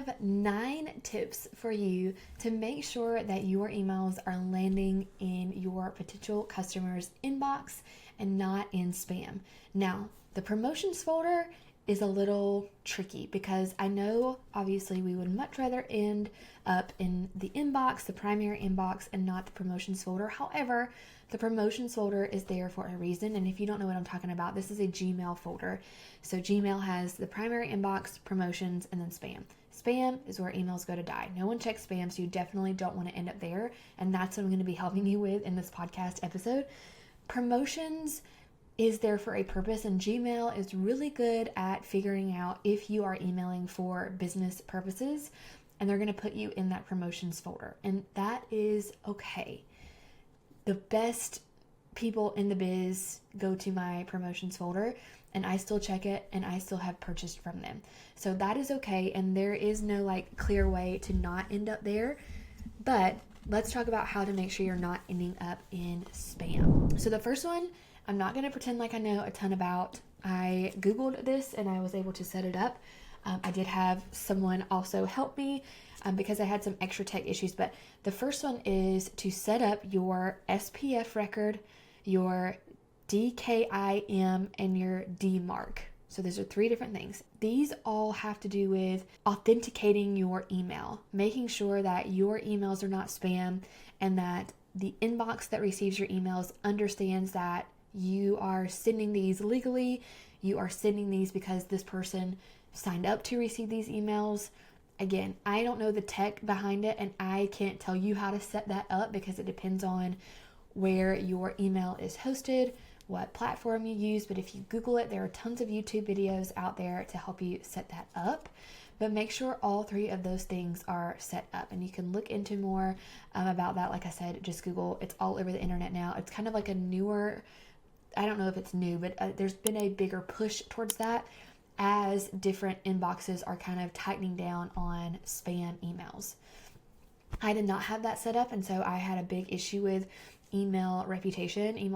have 9 tips for you to make sure that your emails are landing in your potential customers' inbox and not in spam. Now, the promotions folder is a little tricky because I know obviously we would much rather end up in the inbox, the primary inbox, and not the promotions folder. However, the promotions folder is there for a reason, and if you don't know what I'm talking about, this is a Gmail folder. So Gmail has the primary inbox, promotions, and then spam. Spam is where emails go to die. No one checks spam, so you definitely don't want to end up there, and that's what I'm going to be helping you with in this podcast episode. Promotions is there for a purpose, and Gmail is really good at figuring out if you are emailing for business purposes, and they're going to put you in that promotions folder, and that is okay. The best people in the biz go to my promotions folder, and I still check it, and I still have purchased from them. So that is okay, and there is no clear way to not end up there. But let's talk about how to make sure you're not ending up in spam. So the first one, I'm not going to pretend like I know a ton about. I Googled this, and I was able to set it up. I did have someone also help me because I had some extra tech issues. But the first one is to set up your SPF record, your DKIM, and your DMARC. So those are 3 different things. These all have to do with authenticating your email, making sure that your emails are not spam and that the inbox that receives your emails understands that you are sending these legally. You are sending these because this person signed up to receive these emails. Again, I don't know the tech behind it, and I can't tell you how to set that up because it depends on where your email is hosted, what platform you use. But if you Google it, there are tons of YouTube videos out there to help you set that up. But make sure all 3 of those things are set up, and you can look into more about that. Like I said, just Google. It's all over the internet now. It's kind of like a newer, I don't know if it's new, but there's been a bigger push towards that as different inboxes are kind of tightening down on spam emails. I did not have that set up, and so I had a big issue with email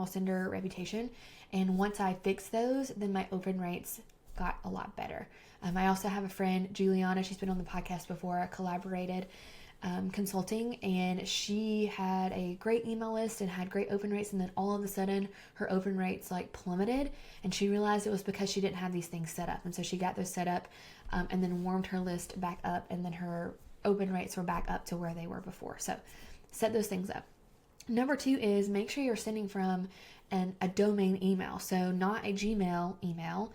sender reputation. And once I fixed those, then my open rates got a lot better. I also have a friend, Juliana, she's been on the podcast before, collaborated consulting, and she had a great email list and had great open rates, and then all of a sudden her open rates plummeted, and she realized it was because she didn't have these things set up. And so she got those set up and then warmed her list back up, and then her open rates were back up to where they were before. So set those things up. Number 2 is make sure you're sending from a domain email. So not a Gmail email,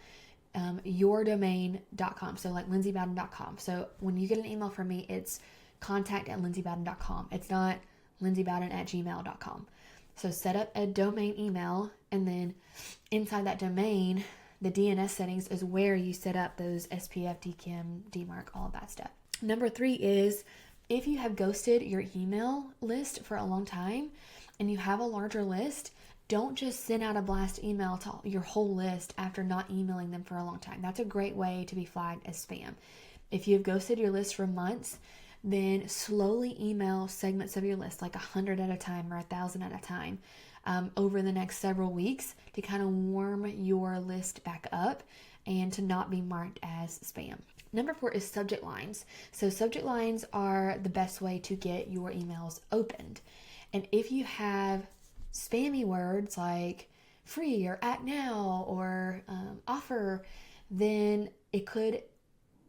yourdomain.com. So like lindsaybowden.com. So when you get an email from me, it's contact@lindsaybowden.com. It's not lindsaybowden@gmail.com. So set up a domain email, and then inside that domain, the DNS settings is where you set up those SPF, DKIM, DMARC, all of that stuff. Number 3 is if you have ghosted your email list for a long time and you have a larger list, don't just send out a blast email to your whole list after not emailing them for a long time. That's a great way to be flagged as spam. If you've ghosted your list for months, then slowly email segments of your list, like 100 at a time or 1,000 at a time, over the next several weeks to kind of warm your list back up and to not be marked as spam. Number 4 is subject lines. So subject lines are the best way to get your emails opened. And if you have spammy words like free or at now or offer, then it could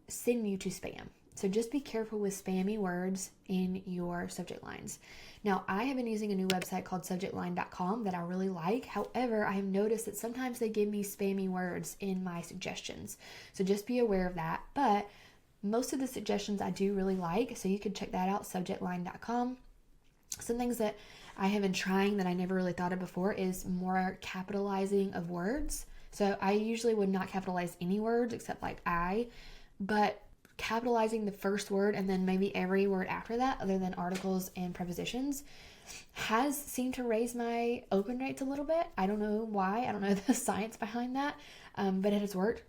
send you to spam. So just be careful with spammy words in your subject lines. Now, I have been using a new website called subjectline.com that I really like. However, I have noticed that sometimes they give me spammy words in my suggestions. So just be aware of that. But most of the suggestions I do really like. So you can check that out, subjectline.com. Some things that I have been trying that I never really thought of before is more capitalizing of words. So I usually would not capitalize any words except like I, but capitalizing the first word and then maybe every word after that other than articles and prepositions has seemed to raise my open rates a little bit. I don't know why. I don't know the science behind that, but it has worked.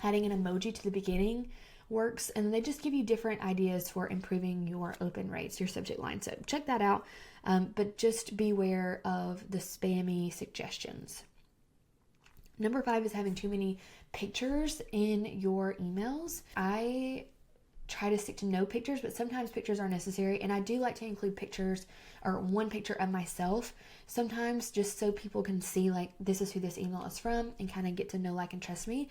Adding an emoji to the beginning works, and they just give you different ideas for improving your open rates, your subject line. So check that out, but just beware of the spammy suggestions. Number 5 is having too many pictures in your emails. I try to stick to no pictures, but sometimes pictures are necessary. And I do like to include pictures, or one picture of myself sometimes, just so people can see like this is who this email is from and kind of get to know, like, and trust me.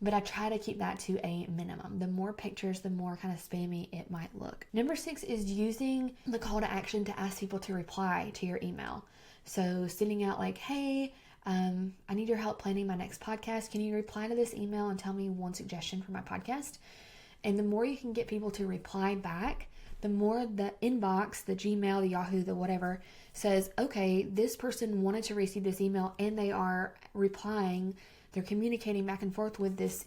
But I try to keep that to a minimum. The more pictures, the more kind of spammy it might look. Number 6 is using the call to action to ask people to reply to your email. So sending out like, hey, I need your help planning my next podcast. Can you reply to this email and tell me one suggestion for my podcast? And the more you can get people to reply back, the more the inbox, the Gmail, the Yahoo, the whatever, says, okay, this person wanted to receive this email and they are replying, they're communicating back and forth with this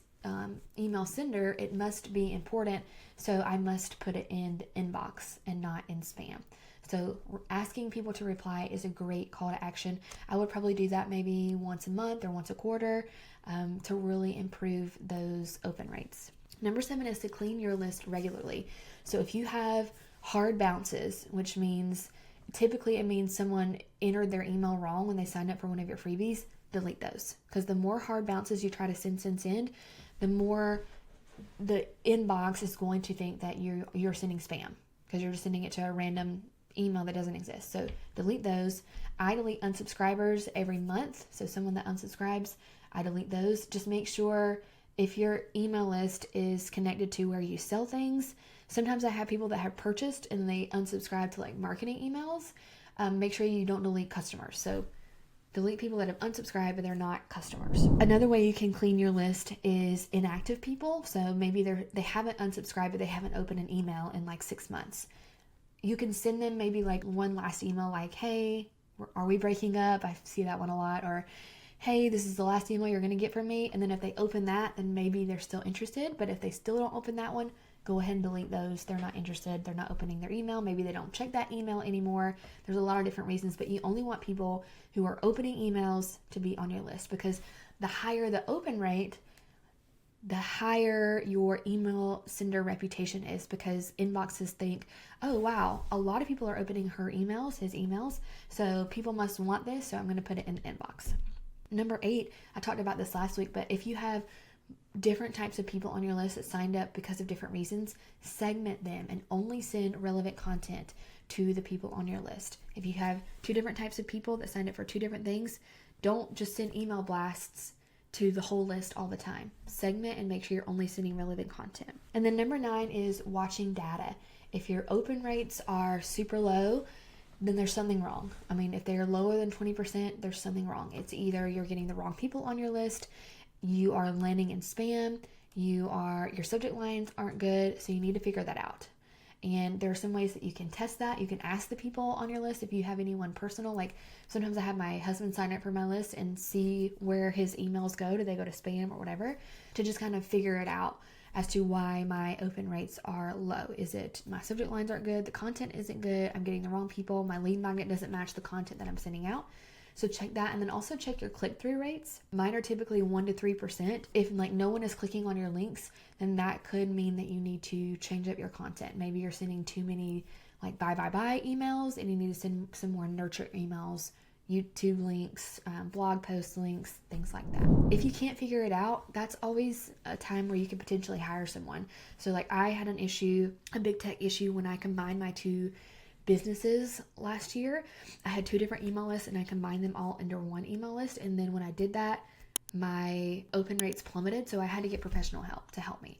email sender. It must be important, so I must put it in the inbox and not in spam. So asking people to reply is a great call to action. I would probably do that maybe once a month or once a quarter to really improve those open rates. Number 7 is to clean your list regularly. So if you have hard bounces, which means typically it means someone entered their email wrong when they signed up for one of your freebies, delete those. Because the more hard bounces you try to send, the more the inbox is going to think that you're sending spam, because you're just sending it to a random email that doesn't exist. So delete those. I delete unsubscribers every month. So someone that unsubscribes, I delete those. Just make sure if your email list is connected to where you sell things. Sometimes I have people that have purchased and they unsubscribe to like marketing emails. Make sure you don't delete customers. So delete people that have unsubscribed but they're not customers. Another way you can clean your list is inactive people. So maybe they haven't unsubscribed but they haven't opened an email in like 6 months. You can send them maybe like one last email like, hey, are we breaking up? I see that one a lot. Or, hey, this is the last email you're going to get from me. And then if they open that, then maybe they're still interested. But if they still don't open that one, go ahead and delete those. They're not interested. They're not opening their email. Maybe they don't check that email anymore. There's a lot of different reasons, but you only want people who are opening emails to be on your list, because the higher the open rate, the higher your email sender reputation is, because inboxes think, oh wow, a lot of people are opening his emails, so people must want this, so I'm going to put it in the inbox. Number 8, I talked about this last week, but if you have different types of people on your list that signed up because of different reasons, segment them and only send relevant content to the people on your list. If you have 2 different types of people that signed up for 2 different things, don't just send email blasts to the whole list all the time. Segment and make sure you're only sending relevant content. And then number 9 is watching data. If your open rates are super low, then there's something wrong. I mean, if they're lower than 20%, there's something wrong. It's either you're getting the wrong people on your list, you are landing in spam, your subject lines aren't good, so you need to figure that out. And there are some ways that you can test that. You can ask the people on your list if you have anyone personal. Like sometimes I have my husband sign up for my list and see where his emails go. Do they go to spam or whatever? To just kind of figure it out as to why my open rates are low. Is it my subject lines aren't good? The content isn't good. I'm getting the wrong people. My lead magnet doesn't match the content that I'm sending out. So check that, and then also check your click-through rates. Mine are typically 1 to 3%. If like no one is clicking on your links, then that could mean that you need to change up your content. Maybe you're sending too many like buy emails, and you need to send some more nurture emails, YouTube links, blog post links, things like that. If you can't figure it out, that's always a time where you could potentially hire someone. So like I had a big tech issue when I combined my 2 businesses last year. I had 2 different email lists and I combined them all into one email list. And then when I did that, my open rates plummeted. So I had to get professional help to help me.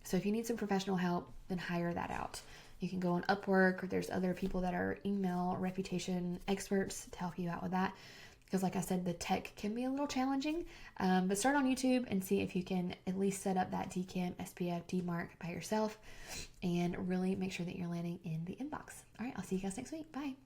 So if you need some professional help, then hire that out. You can go on Upwork, or there's other people that are email reputation experts to help you out with that. Because like I said, the tech can be a little challenging, but start on YouTube and see if you can at least set up that DKIM, SPF, DMARC by yourself, and really make sure that you're landing in the inbox. All right, I'll see you guys next week. Bye.